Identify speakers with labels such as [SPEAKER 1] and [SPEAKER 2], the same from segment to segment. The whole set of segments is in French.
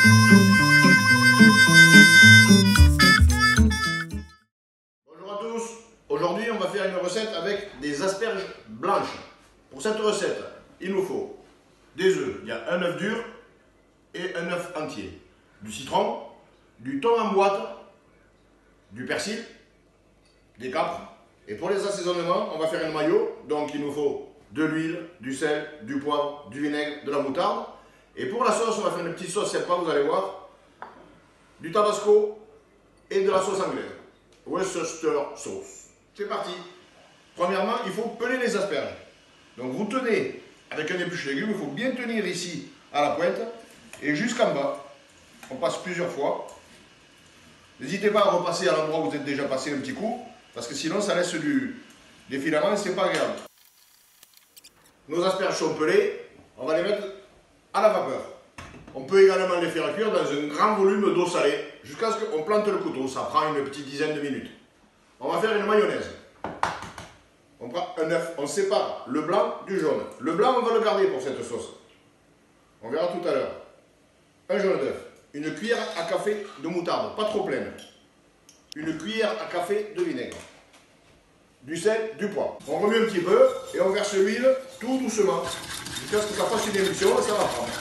[SPEAKER 1] Bonjour à tous, aujourd'hui on va faire une recette avec des asperges blanches. Pour cette recette, il nous faut des œufs, il y a un œuf dur et un œuf entier, du citron, du thon en boîte, du persil, des capres. Et pour les assaisonnements, on va faire un maillot, donc il nous faut de l'huile, du sel, du poivre, du vinaigre, de la moutarde. Et pour la sauce, on va faire une petite sauce sympa, vous allez voir, du tabasco et de la sauce anglaise. Worcester sauce. C'est parti. Premièrement, il faut peler les asperges. Donc vous tenez avec un épluche légumes, il faut bien tenir ici à la pointe et jusqu'en bas. On passe plusieurs fois. N'hésitez pas à repasser à l'endroit où vous êtes déjà passé un petit coup, parce que sinon ça laisse des filaments et c'est pas agréable. Nos asperges sont pelées, on va les mettre à la vapeur. On peut également les faire cuire dans un grand volume d'eau salée, jusqu'à ce qu'on plante le couteau, ça prend une petite dizaine de minutes. On va faire une mayonnaise. On prend un œuf, on sépare le blanc du jaune. Le blanc, on va le garder pour cette sauce. On verra tout à l'heure. Un jaune d'œuf, une cuillère à café de moutarde, pas trop pleine. Une cuillère à café de vinaigre. Du sel, du poivre. On remet un petit peu et on verse l'huile tout doucement. Jusqu'à ce que ça fasse une émulsion et ça va prendre.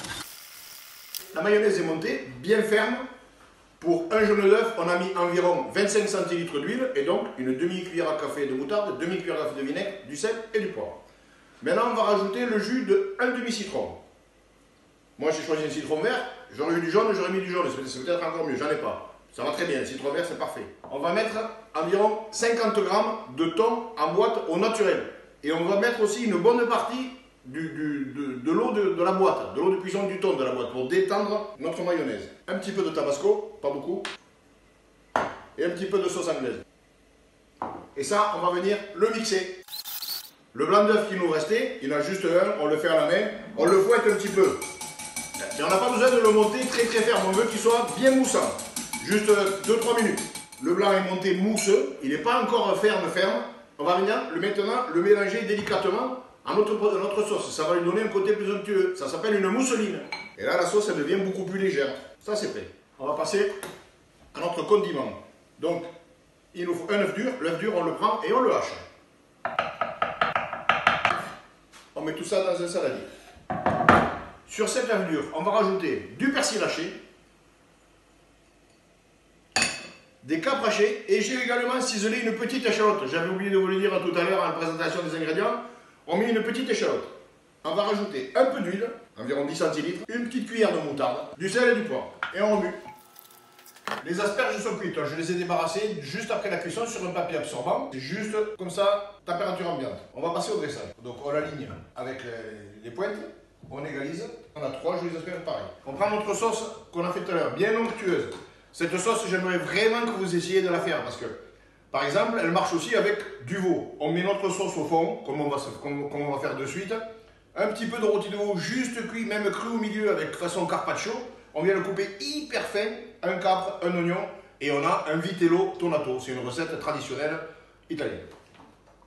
[SPEAKER 1] La mayonnaise est montée, bien ferme. Pour un jaune d'œuf, on a mis environ 25 centilitres d'huile et donc une demi-cuillère à café de moutarde, demi-cuillère à café de vinaigre, du sel et du poivre. Maintenant, on va rajouter le jus d'un demi-citron. Moi, j'ai choisi un citron vert. J'aurais eu du jaune, j'aurais mis du jaune. C'est peut-être encore mieux, j'en ai pas. Ça va très bien, le citron vert, c'est parfait. On va mettre environ 50 grammes de thon en boîte au naturel. Et on va mettre aussi une bonne partie de l'eau de la boîte, de l'eau de cuisson du thon de la boîte pour détendre notre mayonnaise. Un petit peu de tabasco, pas beaucoup, et un petit peu de sauce anglaise. Et ça, on va venir le mixer. Le blanc d'œuf qui nous restait, il y en a juste un, on le fait à la main, on le fouette un petit peu. Et on n'a pas besoin de le monter très ferme, on veut qu'il soit bien moussant. Juste 2-3 minutes. Le blanc est monté mousseux, il n'est pas encore ferme. On va venir maintenant le mélanger délicatement à notre sauce. Ça va lui donner un côté plus onctueux. Ça s'appelle une mousseline. Et là, la sauce, elle devient beaucoup plus légère. Ça, c'est fait. On va passer à notre condiment. Donc, il nous faut un œuf dur. L'œuf dur, on le prend et on le hache. On met tout ça dans un saladier. Sur cet œuf dur, on va rajouter du persil haché, des capres hachés et j'ai également ciselé une petite échalote. J'avais oublié de vous le dire tout à l'heure en présentation des ingrédients. On met une petite échalote. On va rajouter un peu d'huile, environ 10 centilitres, une petite cuillère de moutarde, du sel et du poivre. Et on remue. Les asperges sont cuites. Je les ai débarrassées juste après la cuisson sur un papier absorbant. C'est juste comme ça, température ambiante. On va passer au dressage. Donc on l'aligne avec les pointes. On égalise. On a 3 jolies asperges pareilles. On prend notre sauce qu'on a fait tout à l'heure, bien onctueuse. Cette sauce, j'aimerais vraiment que vous essayiez de la faire parce que, par exemple, elle marche aussi avec du veau. On met notre sauce au fond, comme on va faire de suite. Un petit peu de rôti de veau juste cuit, même cru au milieu avec façon carpaccio. On vient le couper hyper fin, un capre, un oignon et on a un vitello tonato. C'est une recette traditionnelle italienne.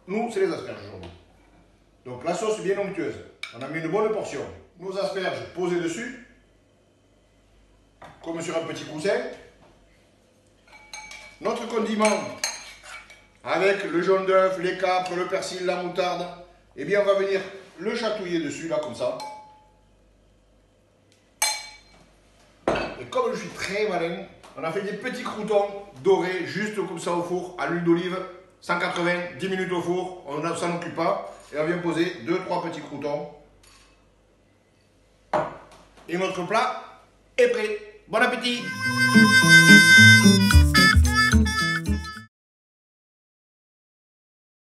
[SPEAKER 1] Nous, c'est les asperges aujourd'hui. Donc la sauce bien onctueuse. On a mis une bonne portion. Nos asperges posées dessus, comme sur un petit coussin. Notre condiment avec le jaune d'œuf, les capres, le persil, la moutarde, eh bien on va venir le chatouiller dessus là comme ça. Et comme je suis très malin, on a fait des petits croûtons dorés juste comme ça au four à l'huile d'olive, 180, 10 minutes au four, on ne s'en occupe pas. Et on vient poser 2-3 petits croûtons. Et notre plat est prêt. Bon appétit!